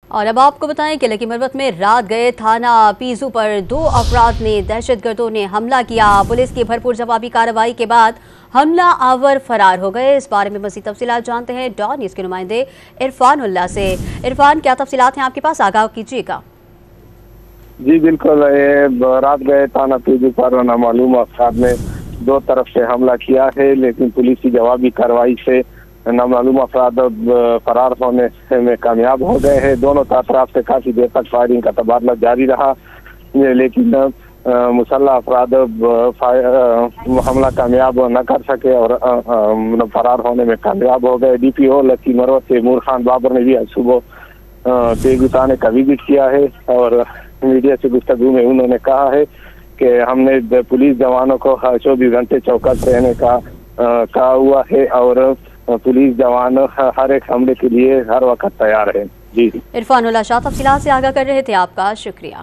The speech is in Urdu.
اور اب آپ کو بتائیں کہ لکی مروت میں رات گئے تھانہ پیزو پر 2 افراد نے دہشت گردوں نے حملہ کیا۔ پولیس کی بھرپور جوابی کارروائی کے بعد حملہ آور فرار ہو گئے۔ اس بارے میں مزید تفصیلات جانتے ہیں ڈان نیوز کے نمائندے عرفان اللہ سے۔ عرفان، کیا تفصیلات ہیں آپ کے پاس؟ آگاہ کیجیے گا۔ جی بالکل، رات گئے تھانہ پیزو پر نامعلوم افراد نے 2 طرف سے حملہ کیا ہے، لیکن پولیس کی جوابی کارروائی سے نامعلوم افراد فرار ہونے میں کامیاب ہو گئے ہیں۔ دونوں اطراف سے کافی دیر تک فائرنگ کا تبادلہ جاری رہا، لیکن مسلح افراد حملہ کامیاب نہ کر سکے اور فرار ہونے میں کامیاب ہو گئے۔ ڈی پی او لکی مروت تیمور خان بابر نے بھی آج صبح پیزو تھانے کا وزٹ کیا ہے اور میڈیا سے گفتگو میں انہوں نے کہا ہے کہ ہم نے پولیس جوانوں کو 24 گھنٹے چوکس رہنے کا کہا ہوا ہے اور پولیس جوان ہر ایک حملے کے لیے ہر وقت تیار ہے۔ جی عرفان اللہ شاہ تفصیلات سے آگاہ کر رہے تھے، آپ کا شکریہ۔